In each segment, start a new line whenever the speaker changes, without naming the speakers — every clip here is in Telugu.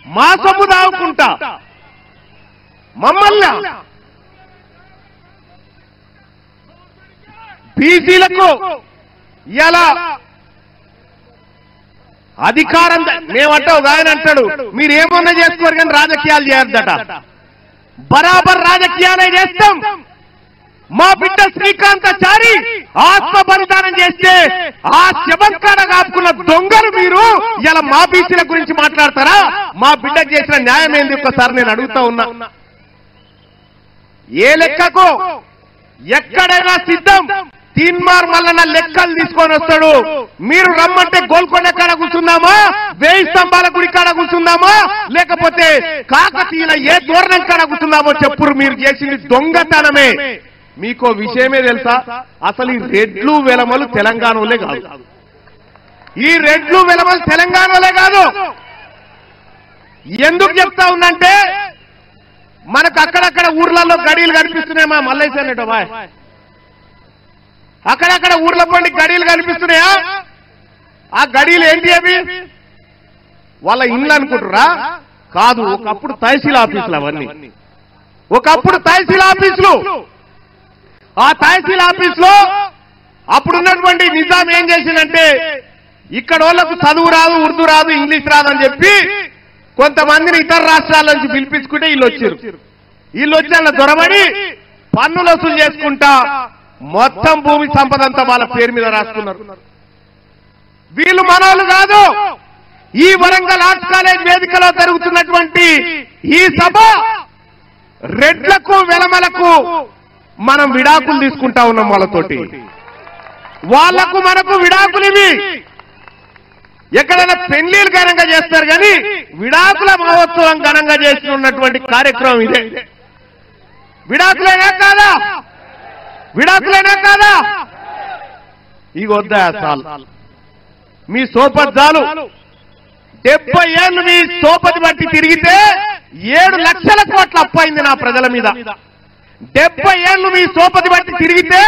మా సొమ్ము దావుకుంటా మమ్మల్ని బీసీలకు ఇలా అధికారం మేమంటావు ఆయన అంటాడు మీరేమన్నా చేసుకోరు కానీ రాజకీయాలు చేయొద్దట. బరాబర్ రాజకీయాలే చేస్తాం. మా బిడ్డ శ్రీకాంతాచారి ఆత్మ బలిదానం చేస్తే ఆ శవంకాడ కాపుకున్న దొంగలు మీరు ఇలా మా బీసీల గురించి మాట్లాడతారా? మా బిడ్డకు చేసిన న్యాయం ఏంది ఒక్కసారి నేను అడుగుతా ఉన్నా. ఏ లెక్కకు ఎక్కడైనా సిద్ధం. తీన్మార్ మల్లన్న లెక్కలు తీసుకొని వస్తాడు. మీరు రమ్మంటే గోల్కొండ కాడ కూర్చుందామా, 1000 స్తంభాల గుడి కాడ కూర్చుందామా, లేకపోతే కాకతీయుల ఏ దూరణం కాడ కూర్చుందామో చెప్పురు. మీరు చేసింది దొంగతనమే. మీకో విషయమే తెలుసా? అసలు ఈ రెడ్లు వెలమలు తెలంగాణలో కాదు. ఈ రెడ్లు వెలమలు తెలంగాణలో కాదు. ఎందుకు చెప్తా ఉందంటే మనకు అక్కడక్కడ ఊర్లలో గడియలు కనిపిస్తున్నాయి. మా మల్లేశ్ అనేటో బాయ్ అక్కడక్కడ ఊర్ల పండి గడియలు కనిపిస్తున్నాయా? ఆ గడియలు ఏంటి అవి? వాళ్ళ ఇండ్లు అనుకుంటురా? కాదు, ఒకప్పుడు తహసీల్ ఆఫీసులు అవన్నీ. ఒకప్పుడు తహసీల్ ఆఫీసులు. ఆ తహసీల్ ఆఫీసులో అప్పుడున్నటువంటి నిజాం ఏం చేసిందంటే ఇక్కడ వాళ్ళకు చదువు రాదు, ఉర్దూ రాదు, ఇంగ్లీష్ రాదని చెప్పి కొంతమందిని ఇతర రాష్ట్రాల నుంచి పిలిపించుకుంటే వీళ్ళు వచ్చారు. వీళ్ళు వచ్చి అలా దొరబడి పన్నులు వసూలు చేసుకుంటా మొత్తం భూమి సంపద అంతా వాళ్ళ పేరు మీద రాసుకున్నారు. వీళ్ళు మనోళ్ళు కాదు. ఈ వరంగల్ ఆర్ట్స్ కాలేజ్ వేదికలో జరుగుతున్నటువంటి ఈ సభ రెడ్లకు వెలమలకు మనం విడాకులు తీసుకుంటా ఉన్నాం. వాళ్ళతోటి వాళ్లకు మనకు విడాకులు ఇవి. ఎక్కడైనా పెళ్లిళ్ళు ఘనంగా చేస్తారు కానీ విడాకుల మహోత్సవం ఘనంగా చేస్తున్నటువంటి కార్యక్రమం ఇదే. విడాకులైనా కాదా? విడాకులైనా కాదా? ఇక వద్దా చాలు మీ సోపద్దాలు. 70 ఏళ్ళు మీ సోపతి బట్టి తిరిగితే 7 లక్షల కోట్ల అప్పయింది నా ప్రజల మీద. 70 ఏళ్ళు మీ సోపతి బట్టి తిరిగితే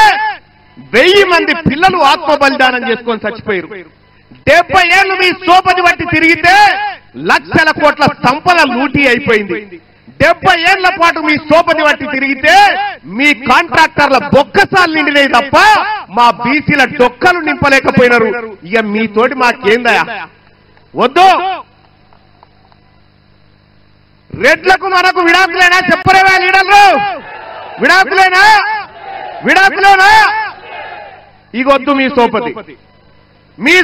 1000 మంది పిల్లలు ఆత్మ బలిదానం చేసుకొని చచ్చిపోయారు. 70 ఏళ్ళు మీ సోపతి బట్టి తిరిగితే లక్షల కోట్ల సంపద లూటీ అయిపోయింది. 70 ఏళ్ల పాటు మీ సోపతి బట్టి తిరిగితే మీ కాంట్రాక్టర్ల బొక్కసాలు నిండినాయి తప్ప మా బీసీల డొక్కలు నింపలేకపోయినారు. ఇక మీతోటి మాకేందయా? వద్దు. రెడ్లకు మనకు విడాకులేనా? చెప్పరేవా లీడర్లు? విడాకులేనా? విడాకులేనా? ఇక వద్దు మీ సోపతి. మీ